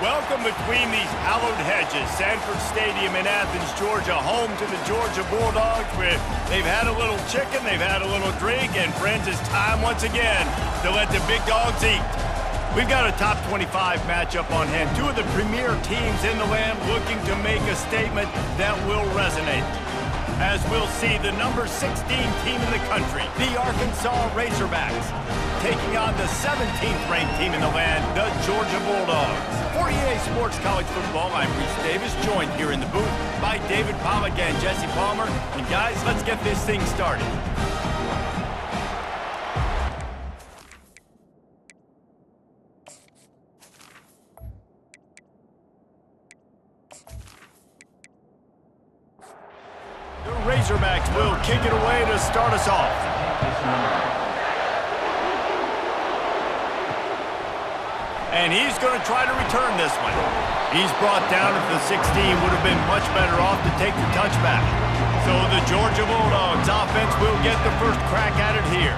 Welcome between these hallowed hedges. Sanford Stadium in Athens, Georgia, home to the Georgia Bulldogs, where they've had a little chicken, they've had a little drink, and friends, it's time once again to let the big dogs eat. We've got a top 25 matchup on hand. Two of the premier teams in the land looking to make a statement that will resonate. As we'll see, the number 16 team in the country, the Arkansas Razorbacks, taking on the 17th ranked team in the land, the Georgia Bulldogs. For EA Sports College Football, I'm Reese Davis, joined here in the booth by David Pollack and Jesse Palmer. And guys, let's get this thing started. The Razorbacks will kick it away to start us off. And he's going to try to return this one. He's brought down at the 16, would have been much better off to take the touchback. So the Georgia Bulldogs offense will get the first crack at it here.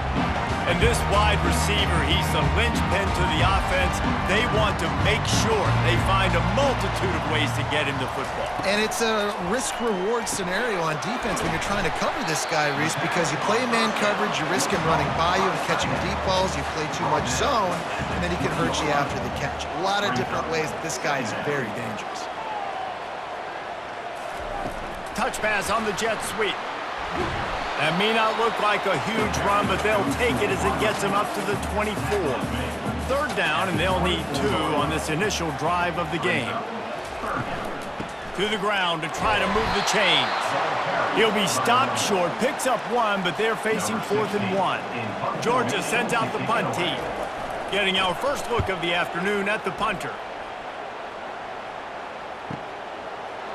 And this wide receiver, he's the linchpin to the offense. They want to make sure they find a multitude of ways to get him the football. And it's a risk-reward scenario on defense when you're trying to cover this guy, Reese, because you play man coverage, you risk him running by you and catching deep balls, you play too much zone, and then he can hurt you after the catch. A lot of different ways that this guy is very dangerous. Touch pass on the jet sweep. That may not look like a huge run, but they'll take it as it gets them up to the 24. Third down, and they'll need 2 on this initial drive of the game. To the ground to try to move the chains. He'll be stopped short, picks up 1, but they're facing 4th and 1. Georgia sends out the punt team. Getting our first look of the afternoon at the punter.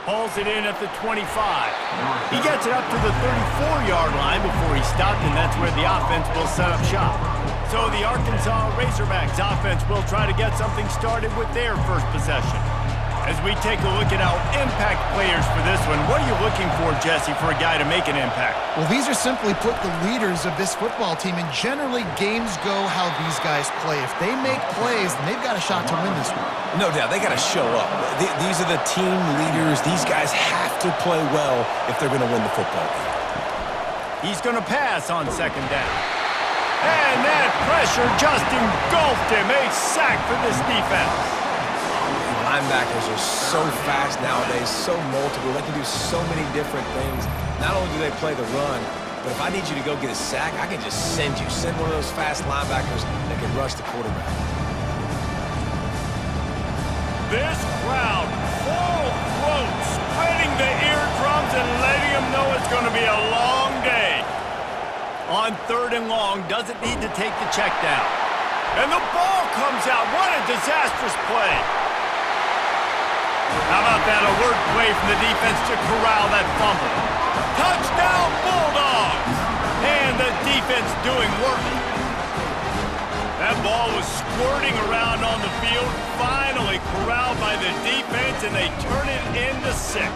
Hauls it in at the 25. He gets it up to the 34-yard line before he stopped, and that's where the offense will set up shop. So the Arkansas Razorbacks offense will try to get something started with their first possession. As we take a look at our impact players for this one, what are you looking for, Jesse, for a guy to make an impact? Well, these are simply put the leaders of this football team, and generally games go how these guys play. If they make plays, then they've got a shot to win this one. No doubt, they got to show up. These are the team leaders. These guys have to play well if they're going to win the football game. He's going to pass on second down. And that pressure just engulfed him. A sack for this defense. Linebackers are so fast nowadays, so multiple. They can do so many different things. Not only do they play the run, but if I need you to go get a sack, I can just send you. Send one of those fast linebackers that can rush the quarterback. This crowd, full throat, spreading the eardrums and letting them know it's going to be a long day. On 3rd and long, doesn't need to take the check down. And the ball comes out. What a disastrous play. How about that alert play from the defense to corral that fumble? Touchdown Bulldogs! And the defense doing work. That ball was squirting around on the field, finally corralled by the defense, and they turn it into 6.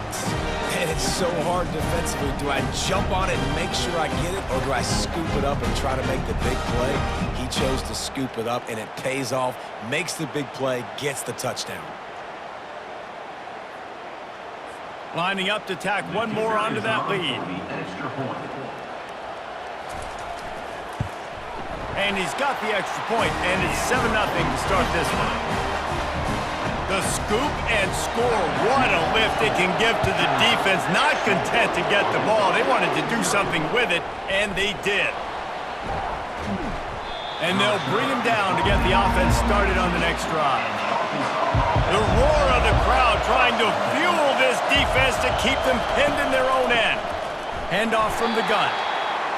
And it's so hard defensively. Do I jump on it and make sure I get it, or do I scoop it up and try to make the big play? He chose to scoop it up, and it pays off, makes the big play, gets the touchdown. Lining up to tack one more onto that lead. And he's got the extra point, and it's 7-0 to start this one. The scoop and score, what a lift it can give to the defense. Not content to get the ball. They wanted to do something with it, and they did. And they'll bring him down to get the offense started on the next drive. The roar of the crowd trying to fuel this defense to keep them pinned in their own end. Handoff from the gun.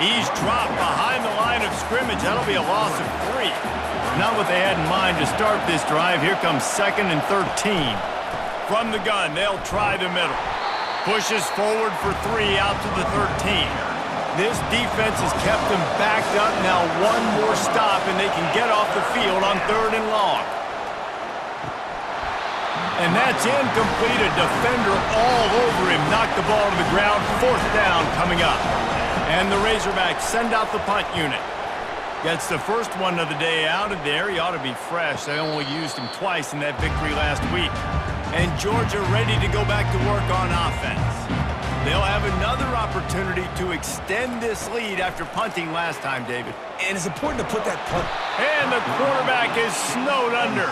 He's dropped behind the line of scrimmage. That'll be a loss of 3. Not what they had in mind to start this drive. Here comes 2nd and 13. From the gun, they'll try the middle. Pushes forward for 3 out to the 13. This defense has kept them backed up. Now one more stop, and they can get off the field on 3rd and long. And that's incomplete. A defender all over him. Knocked the ball to the ground. 4th down coming up. And the Razorbacks send out the punt unit. Gets the first one of the day out of there. He ought to be fresh. They only used him twice in that victory last week. And Georgia ready to go back to work on offense. They'll have another opportunity to extend this lead after punting last time, David. And it's important to put that punt. And the quarterback is snowed under.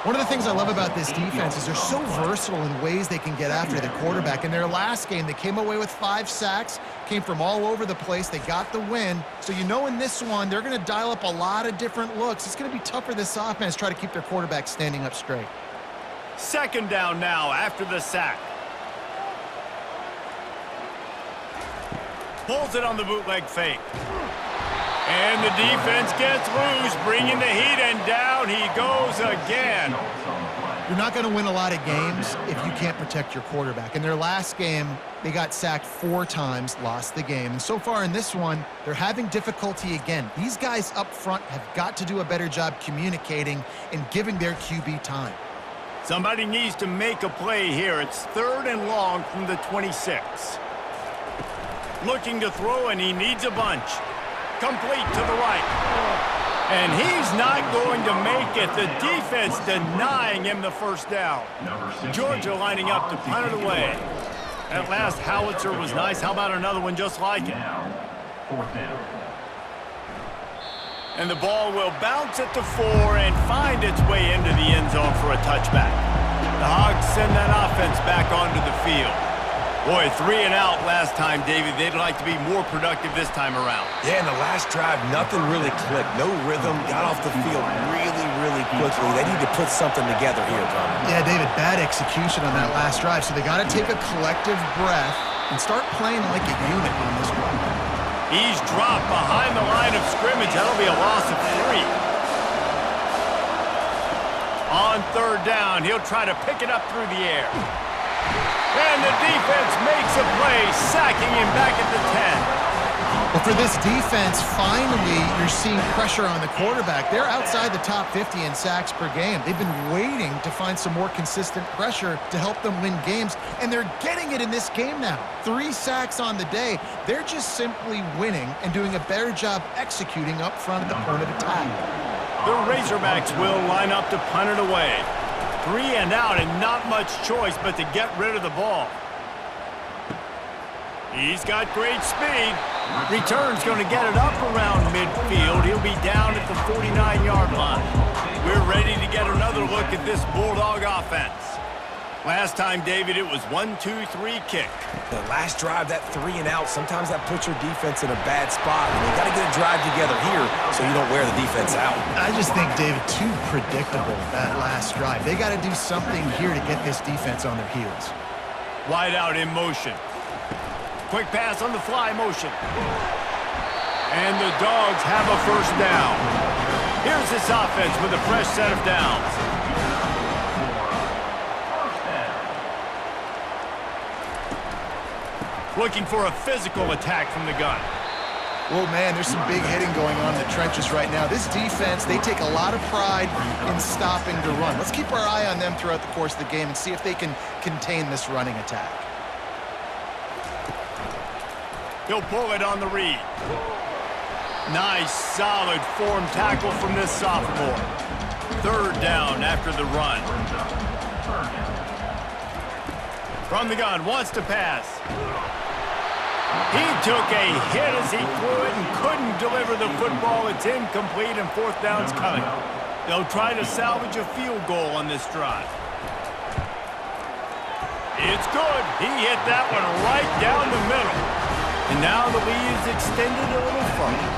One of the things I love about this defense is they're so versatile in ways they can get after the quarterback. In their last game, they came away with 5 sacks, came from all over the place. They got the win. So you know in this one, they're going to dial up a lot of different looks. It's going to be tough for this offense to try to keep their quarterback standing up straight. Second down now after the sack. Pulls it on the bootleg fake. And the defense gets loose, bringing the heat, and down he goes again. You're not going to win a lot of games if you can't protect your quarterback. In their last game, they got sacked 4 times, lost the game. And so far in this one, they're having difficulty again. These guys up front have got to do a better job communicating and giving their QB time. Somebody needs to make a play here. It's 3rd and long from the 26. Looking to throw, and he needs a bunch. Complete to the right. And he's not going to make it. The defense denying him the first down. Georgia lining up to punt it away. That last howitzer was nice. How about another one just like it? And the ball will bounce at the 4 and find its way into the end zone for a touchback. The Hogs send that offense back onto the field. Boy, 3 and out last time, David. They'd like to be more productive this time around. Yeah, in the last drive, nothing really clicked. No rhythm. Got off the field really quickly. They need to put something together here, Tom. Yeah, David, bad execution on that last drive. So they got to take a collective breath and start playing like a unit on this one. He's dropped behind the line of scrimmage. That'll be a loss of 3. On 3rd down, he'll try to pick it up through the air. And the defense makes a play, sacking him back at the 10. Well, for this defense, finally, you're seeing pressure on the quarterback. They're outside the top 50 in sacks per game. They've been waiting to find some more consistent pressure to help them win games, and they're getting it in this game now. 3 sacks on the day. They're just simply winning and doing a better job executing up front at the point of attack. The Razorbacks will line up to punt it away. 3 and out, and not much choice but to get rid of the ball. He's got great speed. Return's going to get it up around midfield. He'll be down at the 49-yard line. We're ready to get another look at this Bulldog offense. Last time, David, it was 1-2-3 kick. The last drive, that 3 and out, sometimes that puts your defense in a bad spot. And you got to get a drive together here so you don't wear the defense out. I just think, David, too predictable, that last drive. They got to do something here to get this defense on their heels. Wide out in motion. Quick pass on the fly motion. And the Dogs have a first down. Here's this offense with a fresh set of downs. Looking for a physical attack from the gun. Well, man, there's some big hitting going on in the trenches right now. This defense, they take a lot of pride in stopping the run. Let's keep our eye on them throughout the course of the game and see if they can contain this running attack. He'll pull it on the read. Nice, solid form tackle from this sophomore. 3rd down after the run. From the gun, wants to pass. He took a hit as he threw it and couldn't deliver the football. It's incomplete and 4th down's coming. They'll try to salvage a field goal on this drive. It's good. He hit that one right down the middle. And now the lead is extended a little further.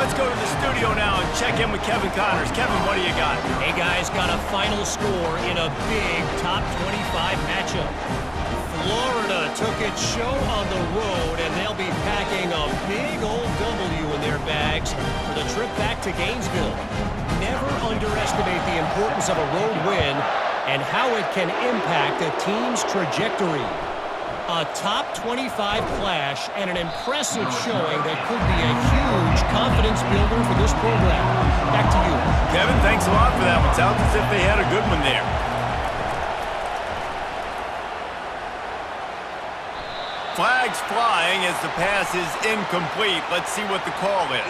Let's go to the studio now and check in with Kevin Connors. Kevin, what do you got? Hey, guys, got a final score in a big top 25 matchup. Florida took its show on the road, and they'll be packing a big old W in their bags for the trip back to Gainesville. Never underestimate the importance of a road win and how it can impact a team's trajectory. A top 25 clash and an impressive showing that could be a huge confidence builder for this program. Back to you. Kevin, thanks a lot for that one. Sounds as if they had a good one there. Flags flying as the pass is incomplete. Let's see what the call is.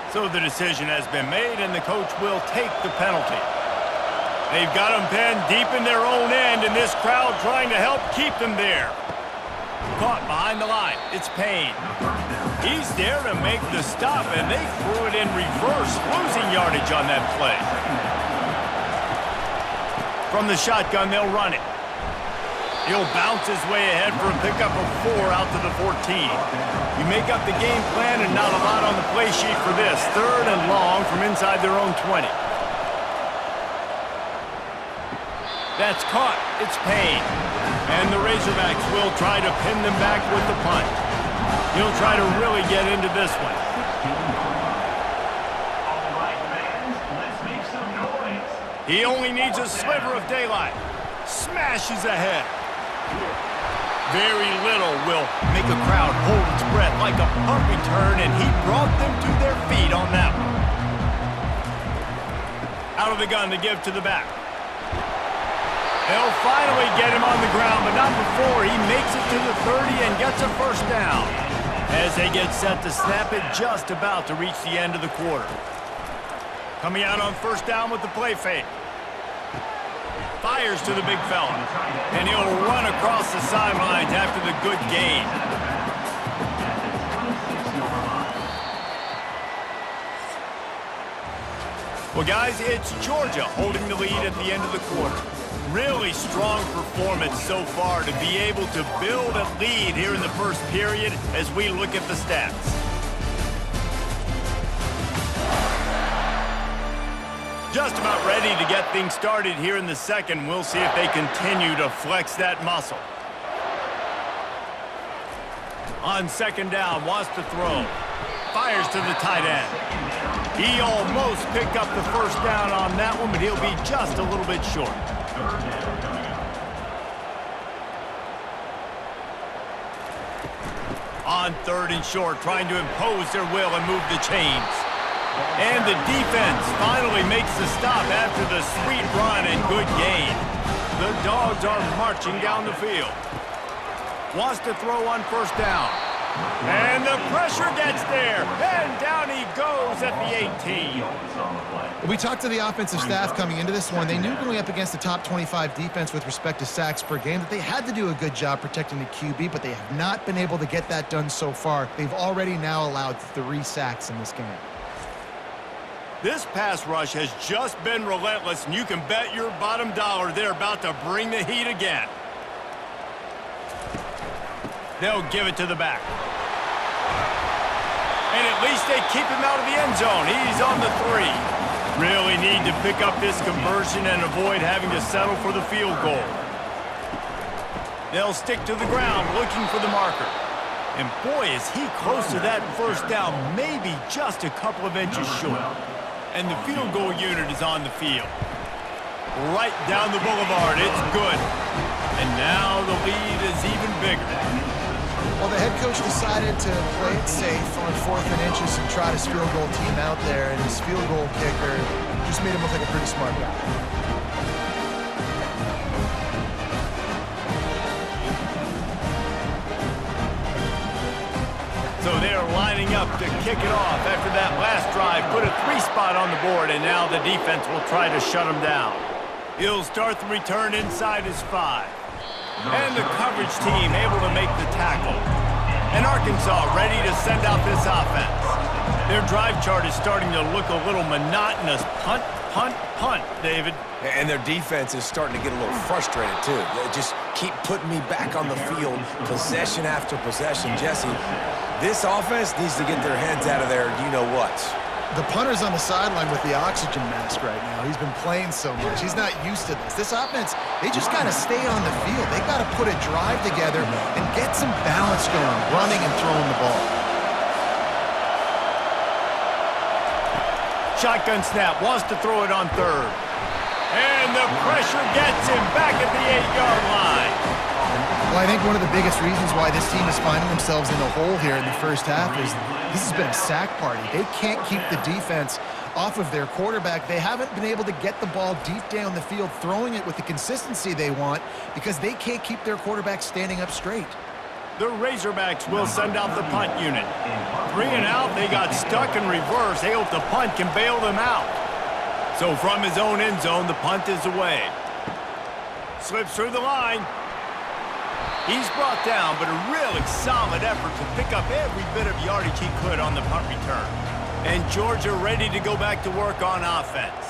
So the decision has been made, and the coach will take the penalty. They've got them pinned deep in their own end, and this crowd trying to help keep them there. Caught behind the line. It's Payne. He's there to make the stop, and they threw it in reverse, losing yardage on that play. From the shotgun, they'll run it. He'll bounce his way ahead for a pickup of 4 out to the 14. You make up the game plan and not a lot on the play sheet for this. 3rd and long from inside their own 20. That's caught. It's Payne. And the Razorbacks will try to pin them back with the punt. He'll try to really get into this one. He only needs a sliver of daylight. Smashes ahead. Very little will make a crowd hold its breath like a punt return, and he brought them to their feet on that one. Out of the gun to give to the back. They'll finally get him on the ground, but not before he makes it to the 30 and gets a first down. As they get set to snap it, just about to reach the end of the quarter. Coming out on first down with the play fake. Fires to the big fella. And he'll run across the sidelines after the good gain. Well, guys, it's Georgia holding the lead at the end of the quarter. Really strong performance so far to be able to build a lead here in the first period as we look at the stats. Just about ready to get things started here in the second. We'll see if they continue to flex that muscle. On second down, wants to throw. Fires to the tight end. He almost picked up the first down on that one, but he'll be just a little bit short. On 3rd and short, trying to impose their will and move the chains. And the defense finally makes the stop after the sweet run and good gain. The Dogs are marching down the field. Wants to throw on first down. And the pressure gets there. And down he goes at the 18. We talked to the offensive staff coming into this one. They knew going up against the top 25 defense with respect to sacks per game that they had to do a good job protecting the QB, but they have not been able to get that done so far. They've already now allowed 3 sacks in this game. This pass rush has just been relentless, and you can bet your bottom dollar they're about to bring the heat again. They'll give it to the back. And at least they keep him out of the end zone. He's on the 3. Really need to pick up this conversion and avoid having to settle for the field goal. They'll stick to the ground looking for the marker. And boy, is he close to that first down, maybe just a couple of inches short. And the field goal unit is on the field. Right down the boulevard, it's good. And now the lead is even bigger. Well, the head coach decided to play it safe on 4th and inches and try his field goal team out there, and his field goal kicker just made him look like a pretty smart guy. So they're lining up to kick it off after that last drive. Put a 3 spot on the board, and now the defense will try to shut them down. He'll start the return inside his 5. And the coverage team able to make the tackle. And Arkansas ready to send out this offense. Their drive chart is starting to look a little monotonous. Punt, punt, punt, David. And their defense is starting to get a little frustrated, too. They just keep putting me back on the field, possession after possession. Jesse, this offense needs to get their heads out of there, you-know-what. The punter's on the sideline with the oxygen mask right now. He's been playing so much. He's not used to this. This offense, they just got to stay on the field. They got to put a drive together and get some balance going, running and throwing the ball. Shotgun snap, wants to throw it on 3rd. And the pressure gets him back at the 8-yard line. Well, I think one of the biggest reasons why this team is finding themselves in the hole here in the first half is this has been a sack party. They can't keep the defense off of their quarterback. They haven't been able to get the ball deep down the field, throwing it with the consistency they want because they can't keep their quarterback standing up straight. The Razorbacks will send out the punt unit. 3 and out, they got stuck in reverse. They hope the punt can bail them out. So from his own end zone, the punt is away. Slips through the line. He's brought down, but a really solid effort to pick up every bit of yardage he could on the punt return. And Georgia ready to go back to work on offense.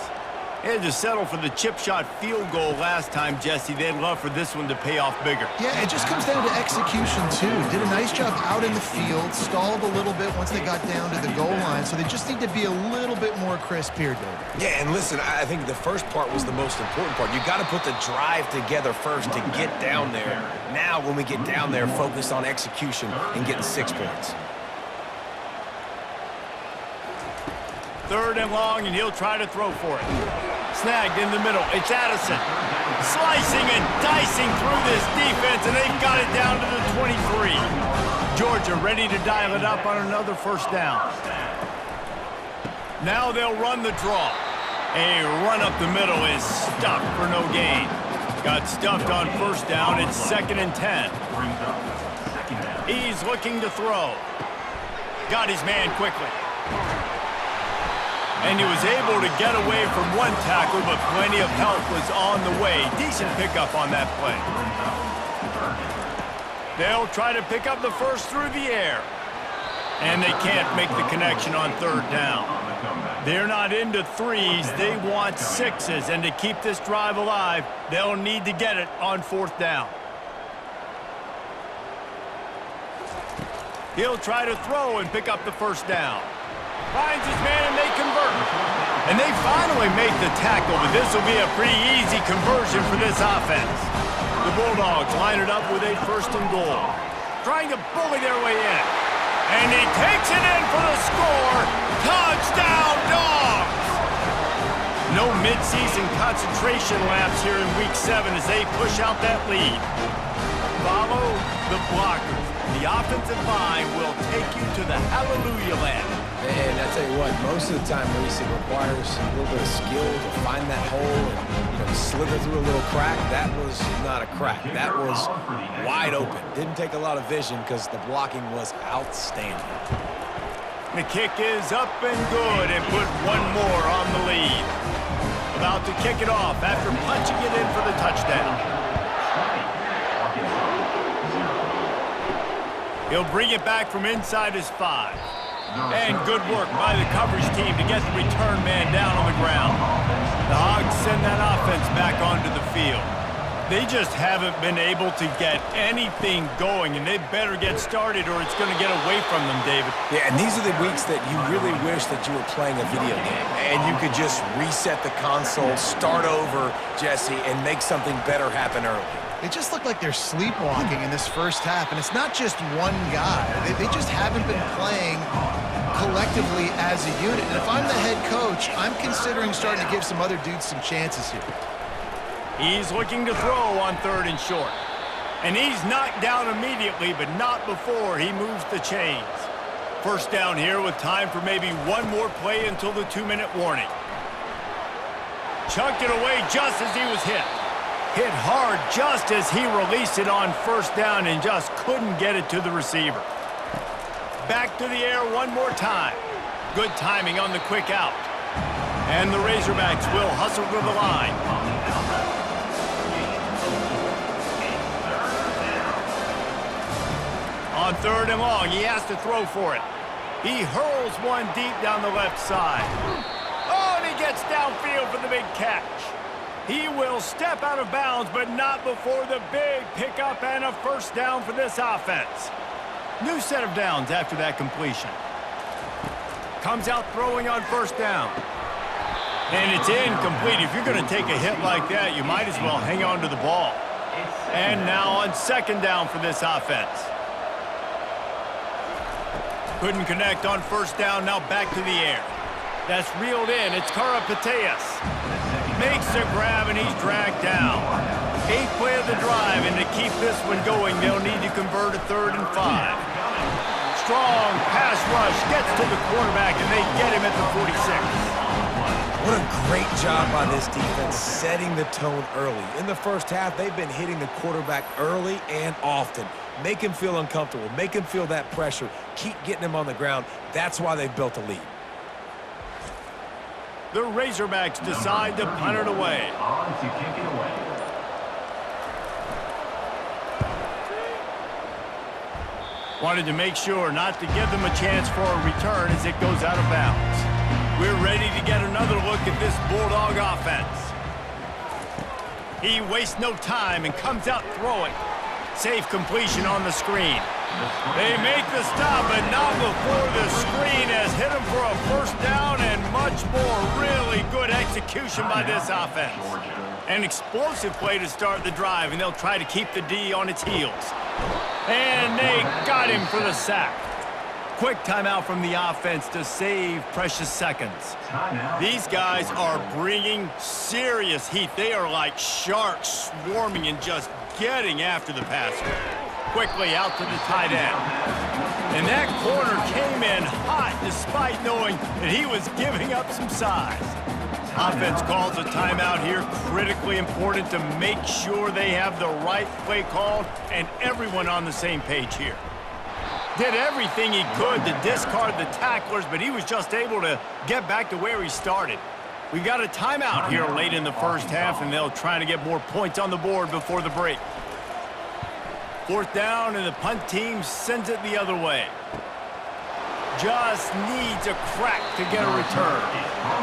They had to settle for the chip shot field goal last time, Jesse. They'd love for this one to pay off bigger. Yeah, it just comes down to execution, too. Did a nice job out in the field, stalled a little bit once they got down to the goal line, so they just need to be a little bit more crisp here, David. Yeah, and listen, I think the first part was the most important part. You got to put the drive together first to get down there. Now, when we get down there, focus on execution and getting 6 points. 3rd and long, and he'll try to throw for it. Snagged in the middle. It's Addison. Slicing and dicing through this defense, and they've got it down to the 23. Georgia ready to dial it up on another 1st down. Now they'll run the draw. A run up the middle is stuffed for no gain. Got stuffed on 1st down. It's 2nd and 10. He's looking to throw. Got his man quickly. And he was able to get away from one tackle, but plenty of help was on the way. Decent pickup on that play. They'll try to pick up the first through the air. And they can't make the connection on 3rd down. They're not into 3s. They want 6s. And to keep this drive alive, they'll need to get it on 4th down. He'll try to throw and pick up the 1st down. Finds his man, and they convert. And they finally make the tackle, but this will be a pretty easy conversion for this offense. The Bulldogs line it up with a 1st and goal. Trying to bully their way in. And he takes it in for the score. Touchdown, Dogs! No midseason concentration lapse here in Week 7 as they push out that lead. Follow the blockers. The offensive line will take you to the hallelujah land. And I tell you what, most of the time, Reese, it requires a little bit of skill to find that hole and slither through a little crack. That was not a crack. That was wide open. Didn't take a lot of vision because the blocking was outstanding. The kick is up and good and put one more on the lead. About to kick it off after punching it in for the touchdown. He'll bring it back from inside his 5. And good work by the coverage team to get the return man down on the ground. The Hogs send that offense back onto the field. They just haven't been able to get anything going, and they better get started or it's going to get away from them, David. Yeah, and these are the weeks that you really wish that you were playing a video game and you could just reset the console, start over, Jesse, and make something better happen early. They just look like they're sleepwalking in this 1st half, and it's not just one guy. They just haven't been playing collectively as a unit. And if I'm the head coach, I'm considering starting to give some other dudes some chances here. He's looking to throw on 3rd and short. And he's knocked down immediately, but not before he moves the chains. 1st down here with time for maybe one more play until the 2-minute warning. Chucked it away just as he was hit. Hit hard just as he released it on 1st down and just couldn't get it to the receiver. Back to the air one more time. Good timing on the quick out. And the Razorbacks will hustle to the line. On 3rd and long, he has to throw for it. He hurls one deep down the left side. Oh, and he gets downfield for the big catch. He will step out of bounds, but not before the big pickup and a 1st down for this offense. New set of downs after that completion. Comes out throwing on 1st down. And it's incomplete. If you're going to take a hit like that, you might as well hang on to the ball. And now on 2nd down for this offense. Couldn't connect on 1st down, now back to the air. That's reeled in. It's Karapateas. Makes the grab, and he's dragged down. 8th play of the drive, and to keep this one going, they'll need to convert a 3rd and 5. Strong pass rush gets to the quarterback, and they get him at the 46. What a great job by this defense setting the tone early. In the first half, they've been hitting the quarterback early and often. Make him feel uncomfortable. Make him feel that pressure. Keep getting him on the ground. That's why they've built a lead. The Razorbacks decide to punt it away. On to kick it away. Wanted to make sure not to give them a chance for a return as it goes out of bounds. We're ready to get another look at this Bulldog offense. He wastes no time and comes out throwing. Safe completion on the screen. They make the stop, but not before the screen has hit him for a first down and much more. Really good execution by this offense. An explosive play to start the drive, and they'll try to keep the D on its heels. And they got him for the sack. Quick timeout from the offense to save precious seconds. These guys are bringing serious heat. They are like sharks swarming and just getting after the passer. Quickly out to the tight end. And that corner came in hot despite knowing that he was giving up some size. Offense calls a timeout here. Critically important to make sure they have the right play called and everyone on the same page here. Did everything he could to discard the tacklers, but he was just able to get back to where he started. We've got a timeout here late in the first half, and they'll try to get more points on the board before the break. Fourth down, and the punt team sends it the other way. Just needs a crack to get a return.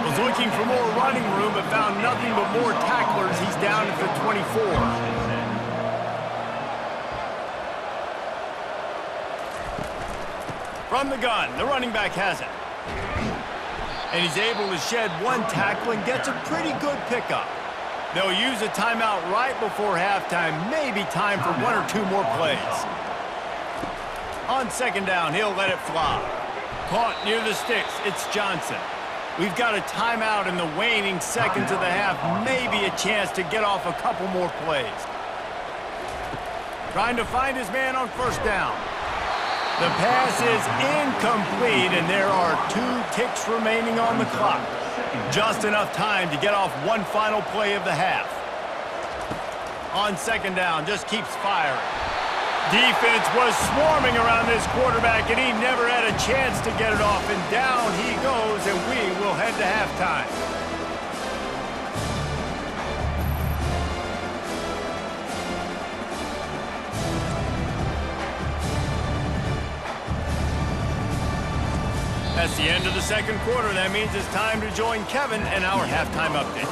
Was looking for more running room, but found nothing but more tacklers. He's down at the 24. From the gun, the running back has it. And he's able to shed one tackle and gets a pretty good pickup. They'll use a timeout right before halftime, maybe time for one or two more plays. On second down, he'll let it fly. Caught near the sticks, it's Johnson. We've got a timeout in the waning seconds of the half, maybe a chance to get off a couple more plays. Trying to find his man on first down. The pass is incomplete, and there are 2 ticks remaining on the clock. Just enough time to get off one final play of the half. On second down, just keeps firing. Defense was swarming around this quarterback, and he never had a chance to get it off. And down he goes, and we will head to halftime. That's the end of the second quarter. That means it's time to join Kevin and our halftime update.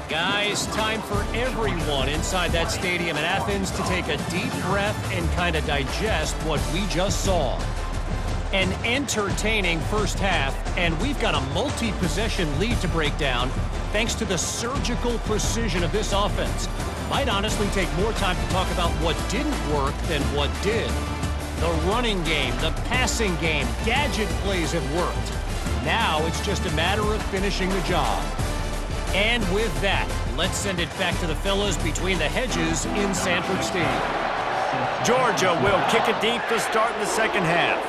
Guys, time for everyone inside that stadium in Athens to take a deep breath and kind of digest what we just saw. An entertaining first half, and we've got a multi-possession lead to break down thanks to the surgical precision of this offense. Might honestly take more time to talk about what didn't work than what did. The running game, the passing game, gadget plays have worked. Now it's just a matter of finishing the job. And with that, let's send it back to the fellas between the hedges in Sanford Stadium. Georgia will kick it deep to start the second half.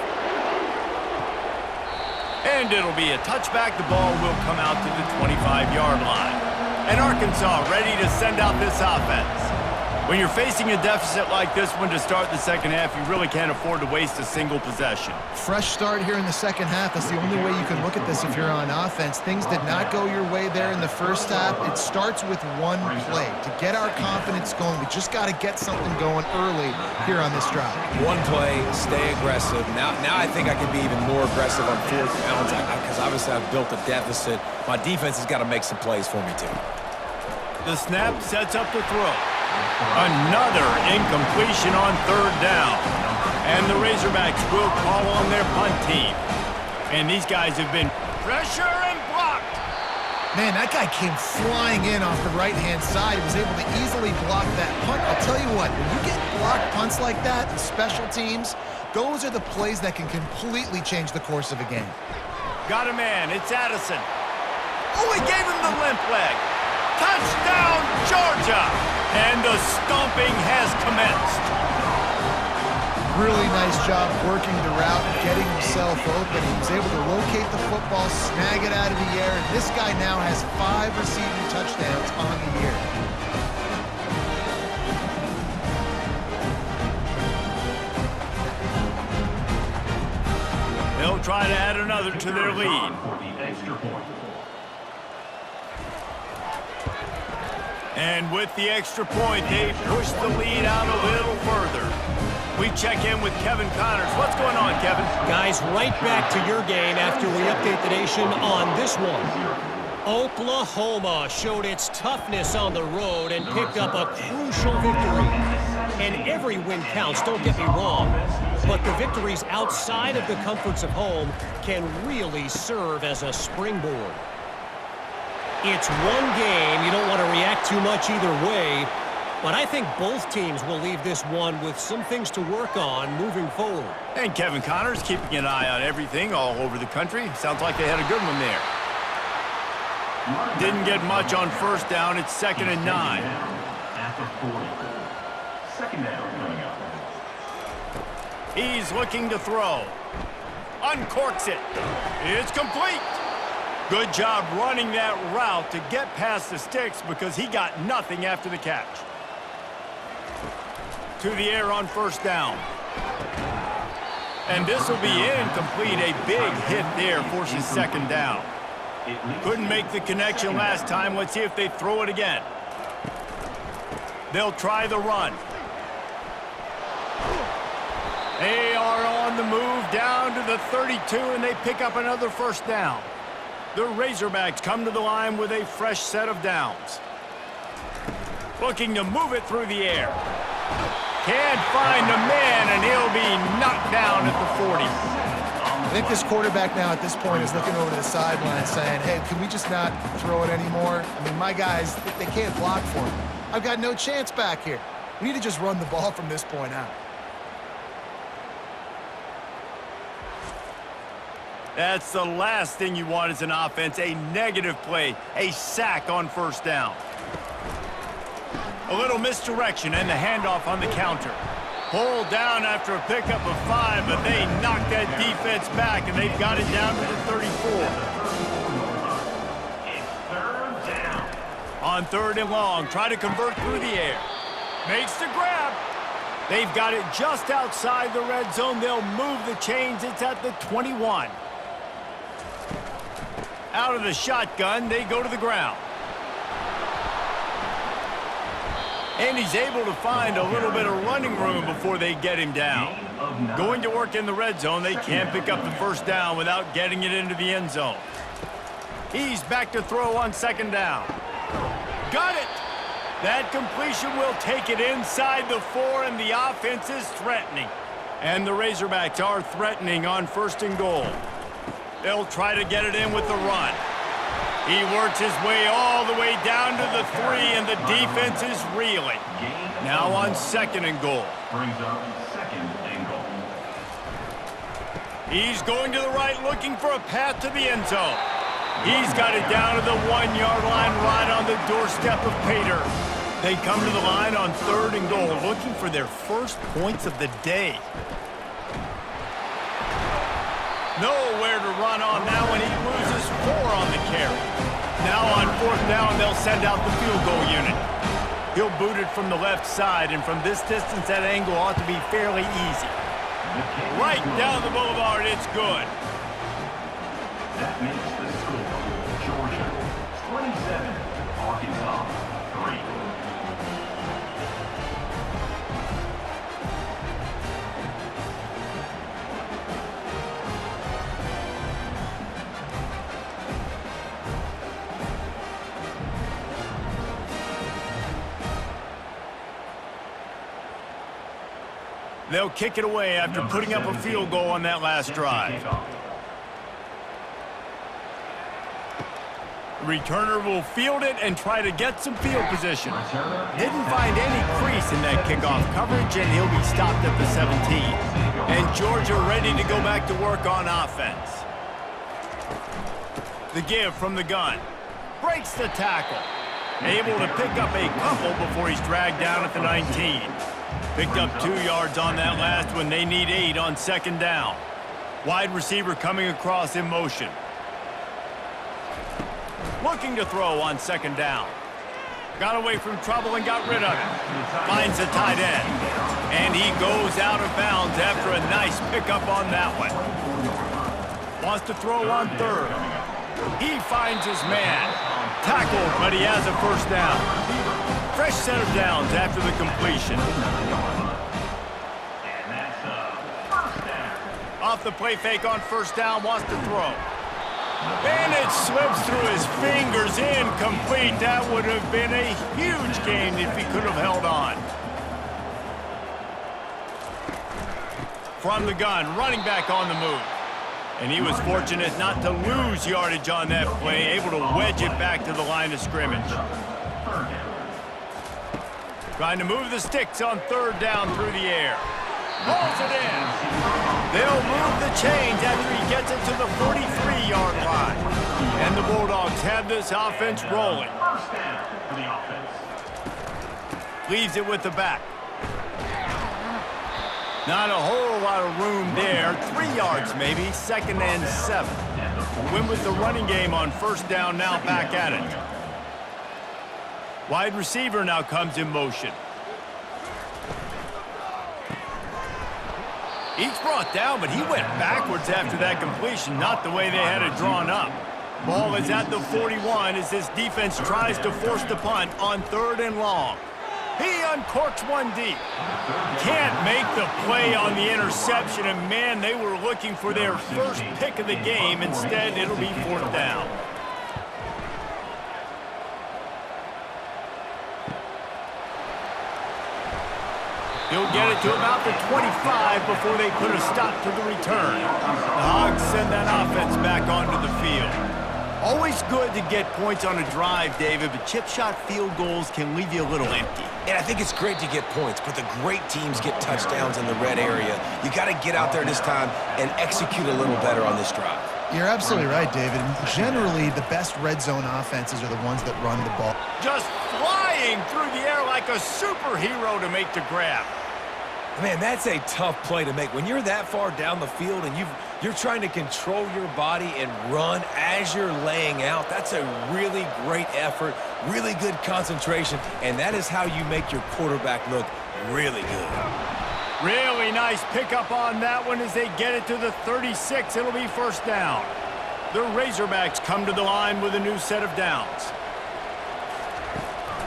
And it'll be a touchback. The ball will come out to the 25-yard line. And Arkansas ready to send out this offense. When you're facing a deficit like this one to start the second half, you really can't afford to waste a single possession. Fresh start here in the second half. That's the only way you can look at this if you're on offense. Things did not go your way there in the first half. It starts with one play. To get our confidence going, we just got to get something going early here on this drive. One play, stay aggressive. Now I think I can be even more aggressive on fourth downs because obviously I've built a deficit. My defense has got to make some plays for me too. The snap sets up the throw. Another incompletion on third down. And the Razorbacks will call on their punt team. And these guys have been pressure and blocked. Man, that guy came flying in off the right-hand side. He was able to easily block that punt. I'll tell you what, when you get blocked punts like that in special teams, those are the plays that can completely change the course of a game. Got a man. It's Addison. Oh, he gave him the limp leg. Touchdown, Georgia! And the stomping has commenced. really nice job working the route, getting himself open. He was able to locate the football, snag it out of the air. And this guy now has 5 receiving touchdowns on the year. They'll try to add another to their lead. And with the extra point, they push the lead out a little further. We check in with Kevin Connors. What's going on, Kevin? Guys, right back to your game after we update the nation on this one. Oklahoma showed its toughness on the road and picked up a crucial victory. And every win counts, don't get me wrong. But the victories outside of the comforts of home can really serve as a springboard. It's one game. You don't want to react too much either way. But I think both teams will leave this one with some things to work on moving forward. And Kevin Connors keeping an eye on everything all over the country. Sounds like they had a good one there. Didn't get much on first down. It's 2nd and 9. At the 40. Second down coming up. He's looking to throw. Uncorks it. It's complete. Good job running that route to get past the sticks because he got nothing after the catch. To the air on first down. And this will be incomplete. A big hit there forces 2nd down. Couldn't make the connection last time. Let's see if they throw it again. They'll try the run. They are on the move down to the 32, and they pick up another first down. The Razorbacks come to the line with a fresh set of downs. Looking to move it through the air. Can't find the man, and he'll be knocked down at the 40. I think this quarterback now at this point is looking over to the sideline saying, hey, can we just not throw it anymore? I mean, my guys, they can't block for me. I've got no chance back here. We need to just run the ball from this point out. That's the last thing you want as an offense, a negative play, a sack on first down. A little misdirection and the handoff on the counter. Pulled down after a pickup of 5, but they knocked that defense back, and they've got it down to the 34. It's 3rd down. On 3rd and long, try to convert through the air. Makes the grab. They've got it just outside the red zone. They'll move the chains. It's at the 21. Out of the shotgun, they go to the ground. And he's able to find a little bit of running room before they get him down. Going to work in the red zone, they can't pick up the first down without getting it into the end zone. He's back to throw on 2nd down. Got it! That completion will take it inside the 4, and the offense is threatening. And the Razorbacks are threatening on 1st and goal. They'll try to get it in with the run. He works his way all the way down to the 3, and the defense is reeling. Now on 2nd and goal. Brings up 2nd and goal. He's going to the right, looking for a path to the end zone. He's got it down to the 1-yard line, right on the doorstep of Pater. They come to the line on 3rd and goal, looking for their first points of the day. Nowhere to run on now, and he loses 4 on the carry. Now on 4th down, they'll send out the field goal unit. He'll boot it from the left side, and from this distance, that angle ought to be fairly easy. Right down the boulevard, it's good. That makes the score Georgia 27, Arkansas 3. They'll kick it away after putting up a field goal on that last drive. Returner will field it and try to get some field position. Didn't find any crease in that kickoff coverage, and he'll be stopped at the 17. And Georgia ready to go back to work on offense. The give from the gun. Breaks the tackle. Able to pick up a couple before he's dragged down at the 19. Picked up 2 yards on that last one. They need 8 on second down. Wide receiver coming across in motion. Looking to throw on second down. Got away from trouble and got rid of it. Finds a tight end. And he goes out of bounds after a nice pickup on that one. Wants to throw on third. He finds his man. Tackled, but he has a first down. Fresh set of downs after the completion. Off the play fake on first down, wants to throw. And it slips through his fingers, incomplete. That would have been a huge gain if he could have held on. From the gun, running back on the move. And he was fortunate not to lose yardage on that play, able to wedge it back to the line of scrimmage. Trying to move the sticks on third down through the air. Rolls it in. They'll move the chains after he gets it to the 43-yard line. And the Bulldogs have this offense rolling. First down for the offense. Leaves it with the back. Not a whole lot of room there. 3 yards maybe, 2nd and 7. Win with the running game on first down, now back at it. Wide receiver now comes in motion. He's brought down, but he went backwards after that completion, not the way they had it drawn up. Ball is at the 41 as this defense tries to force the punt on 3rd and long. He uncorks one deep. Can't make the play on the interception, and man, they were looking for their first pick of the game. Instead, it'll be 4th down. He'll get it to about the 25 before they put a stop to the return. The Hogs send that offense back onto the field. Always good to get points on a drive, David, but chip shot field goals can leave you a little empty. And I think it's great to get points, but the great teams get touchdowns in the red area. You got to get out there this time and execute a little better on this drive. You're absolutely right, David. Generally, the best red zone offenses are the ones that run the ball. Just flying through the air like a superhero to make the grab. Man, that's a tough play to make. When you're that far down the field and you're trying to control your body and run as you're laying out, that's a really great effort, really good concentration, and that is how you make your quarterback look really good. Really nice pickup on that one as they get it to the 36. It'll be first down. The Razorbacks come to the line with a new set of downs.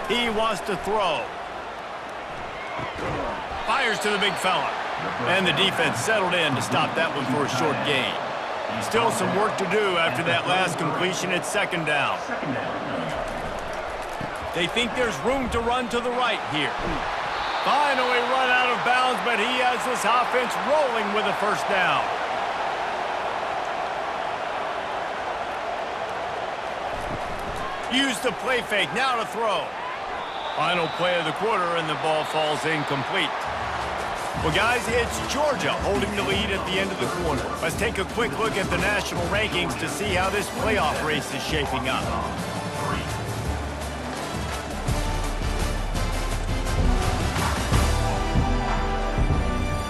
He wants to throw. Fires to the big fella. And the defense settled in to stop that one for a short gain. Still some work to do after that last completion at second down. They think there's room to run to the right here. Finally run out of bounds, but he has this offense rolling with a first down. Use the play fake, now to throw. Final play of the quarter, and the ball falls incomplete. Well, guys, it's Georgia holding the lead at the end of the quarter. Let's take a quick look at the national rankings to see how this playoff race is shaping up.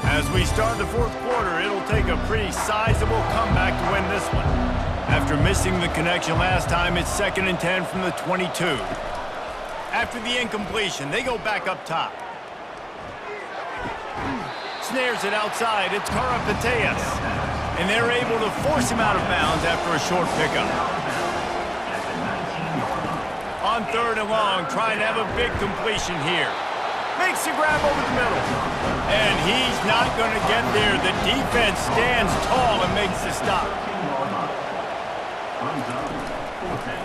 As we start the 4th quarter, it'll take a pretty sizable comeback to win this one. After missing the connection last time, it's 2nd and 10 from the 22. After the incompletion, they go back up top. Snares it outside. It's Karapateas. And they're able to force him out of bounds after a short pickup. On 3rd and long, trying to have a big completion here. Makes the grab over the middle. And he's not going to get there. The defense stands tall and makes the stop.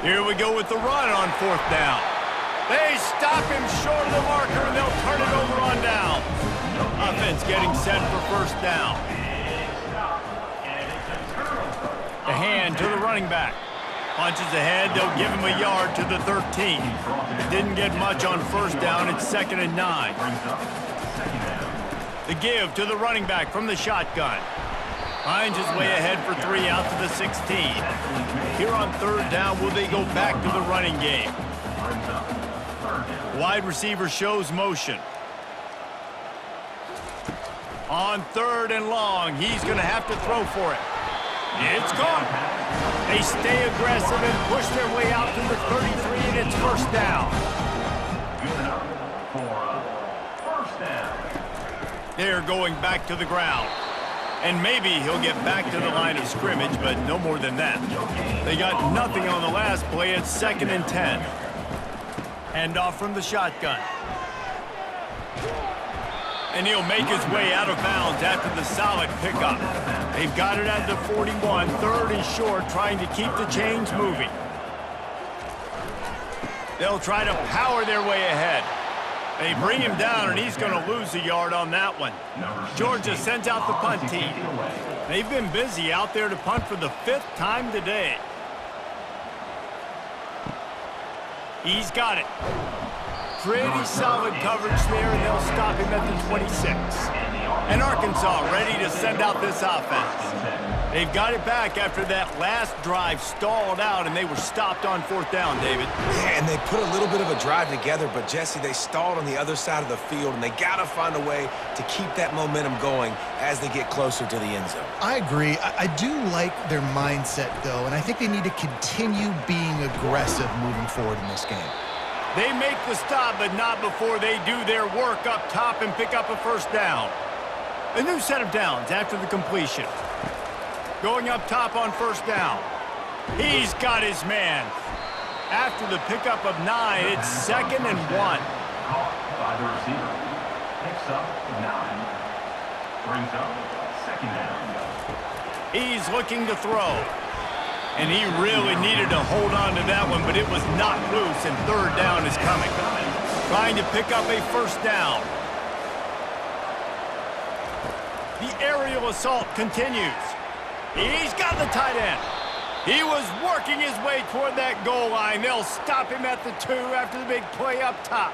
Here we go with the run on 4th down. They stop him short of the marker, and they'll turn it over on down. Offense getting set for first down. The hand to the running back. Punches ahead, they'll give him a yard to the 13. Didn't get much on first down, it's 2nd and 9. The give to the running back from the shotgun. Finds his way ahead for 3 out to the 16. Here on 3rd down, will they go back to the running game? On 3rd and long, he's going to have to throw for it. It's gone. They stay aggressive and push their way out to the 33, and it's first down. Good enough for a first down. They're going back to the ground. And maybe he'll get back to the line of scrimmage, but no more than that. They got nothing on the last play. It's 2nd and 10. Hand off from the shotgun. And he'll make his way out of bounds after the solid pickup. They've got it at the 41, 3rd and short, trying to keep the chains moving. They'll try to power their way ahead. They bring him down, and he's going to lose a yard on that one. Georgia sends out the punt team. They've been busy out there to punt for the 5th time today. He's got it. Pretty solid coverage there, and they'll stop him at the 26. And Arkansas ready to send out this offense. They've got it back after that last drive stalled out, and they were stopped on 4th down, David. Yeah, and they put a little bit of a drive together, but, Jesse, they stalled on the other side of the field, and they got to find a way to keep that momentum going as they get closer to the end zone. I agree. I do like their mindset, though, and I think they need to continue being aggressive moving forward in this game. They make the stop, but not before they do their work up top and pick up a first down. A new set of downs after the completion. Going up top on 1st down. He's got his man. After the pickup of 9, it's 2nd and 1. Caught by the receiver. Picks up 9. Brings up 2nd down. He's looking to throw. And he really needed to hold on to that one, but it was not loose, and 3rd down is coming. Trying to pick up a first down. The aerial assault continues. He's got the tight end. He was working his way toward that goal line. They'll stop him at the 2 after the big play up top.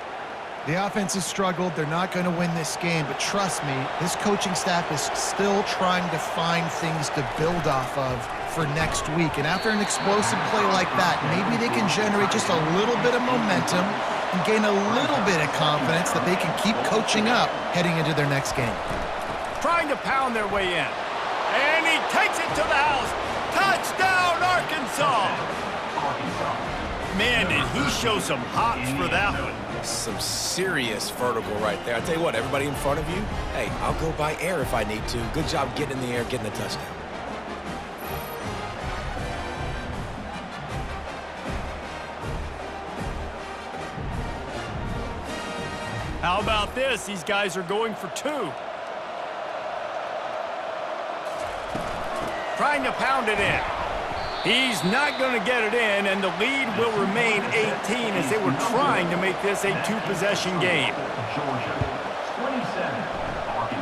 The offense has struggled. They're not going to win this game, but trust me, this coaching staff is still trying to find things to build off of for next week. And after an explosive play like that, maybe they can generate just a little bit of momentum and gain a little bit of confidence that they can keep coaching up heading into their next game. Trying to pound their way in. And he takes it to the house. Touchdown, Arkansas! Man, did he show some hops for that one. Some serious vertical right there. I tell you what, everybody in front of you, hey, I'll go by air if I need to. Good job getting in the air, getting the touchdown. How about this? These guys are going for 2. Trying to pound it in. He's not going to get it in, and the lead will remain 18 as they were trying to make this a 2-possession game.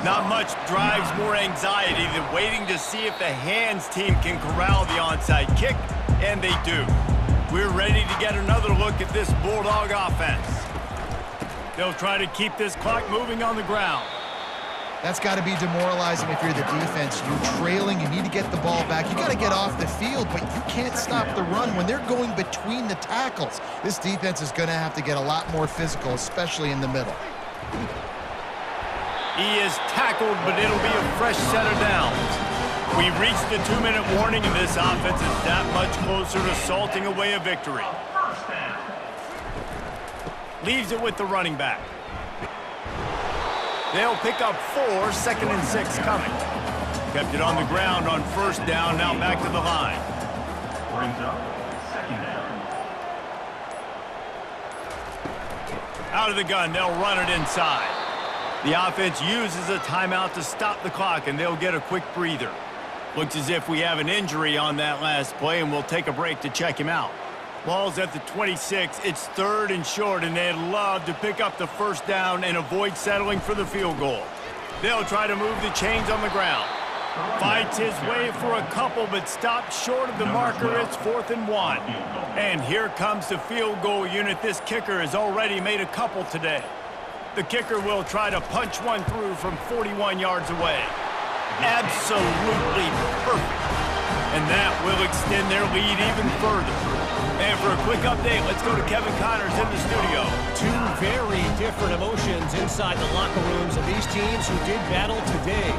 Not much drives more anxiety than waiting to see if the hands team can corral the onside kick, and they do. We're ready to get another look at this Bulldog offense. They'll try to keep this clock moving on the ground. That's got to be demoralizing if you're the defense. You're trailing. You need to get the ball back. You got to get off the field, but you can't stop the run when they're going between the tackles. This defense is going to have to get a lot more physical, especially in the middle. He is tackled, but it'll be a fresh set of downs. We've reached the 2-minute warning, and this offense is that much closer to salting away a victory. Leaves it with the running back. They'll pick up 4, 2nd and 6 coming. Kept it on the ground on 1st down, now back to the line. Brings up 2nd down. Out of the gun, they'll run it inside. The offense uses a timeout to stop the clock, and they'll get a quick breather. Looks as if we have an injury on that last play, and we'll take a break to check him out. Ball's at the 26. It's 3rd and short, and they'd love to pick up the first down and avoid settling for the field goal. They'll try to move the chains on the ground. Fights his way for a couple, but stopped short of the marker. It's 4th and 1. And here comes the field goal unit. This kicker has already made a couple today. The kicker will try to punch one through from 41 yards away. Absolutely perfect. And that will extend their lead even further. And for a quick update, let's go to Kevin Connors in the studio. Two very different emotions inside the locker rooms of these teams who did battle today.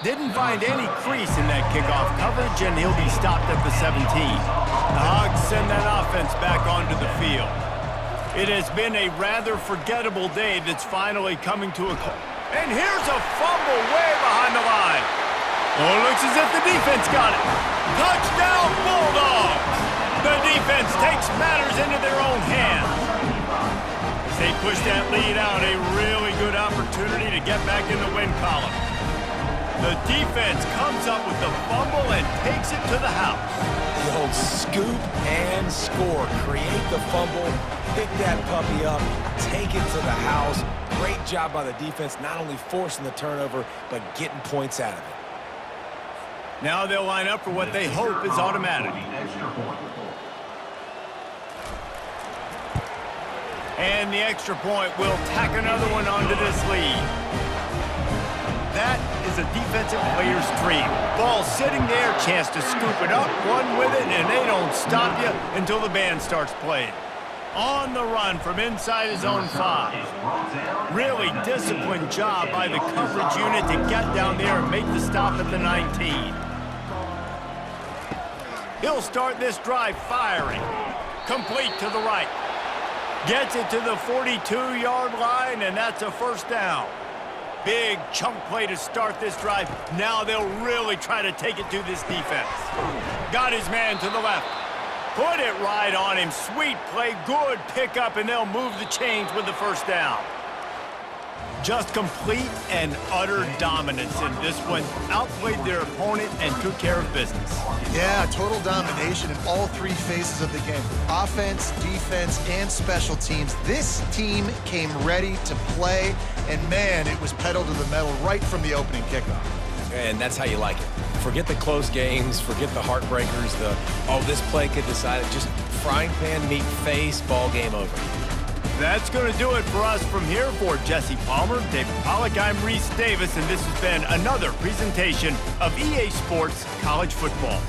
Didn't find any crease in that kickoff coverage, and he'll be stopped at the 17. The Hogs send that offense back onto the field. It has been a rather forgettable day that's finally coming to a close. And here's a fumble way behind the line. Oh, it looks as if the defense got it. Touchdown, Bulldogs! The defense takes matters into their own hands. As they push that lead out, a really good opportunity to get back in the win column. The defense comes up with the fumble and takes it to the house. The old scoop and score. Create the fumble, pick that puppy up, take it to the house. Great job by the defense, not only forcing the turnover, but getting points out of it. Now they'll line up for what they hope is automatic. And the extra point will tack another one onto this lead. That is a defensive player's dream. Ball sitting there, chance to scoop it up, run with it, and they don't stop you until the band starts playing. On the run from inside his own 5. Really disciplined job by the coverage unit to get down there and make the stop at the 19. He'll start this drive firing. Complete to the right. Gets it to the 42-yard line, and that's a first down. Big chunk play to start this drive. Now they'll really try to take it to this defense. Got his man to the left. Put it right on him. Sweet play, good pickup, and they'll move the chains with the first down. Just complete and utter dominance in this one. Outplayed their opponent and took care of business. Yeah, total domination in all three phases of the game. Offense, defense, and special teams. This team came ready to play, and man, it was pedal to the metal right from the opening kickoff. And that's how you like it. Forget the close games, forget the heartbreakers, this play could decide it. Just frying pan, meet face, ball game over. That's going to do it for us from here. For Jesse Palmer, David Pollack, I'm Reese Davis, and this has been another presentation of EA Sports College Football.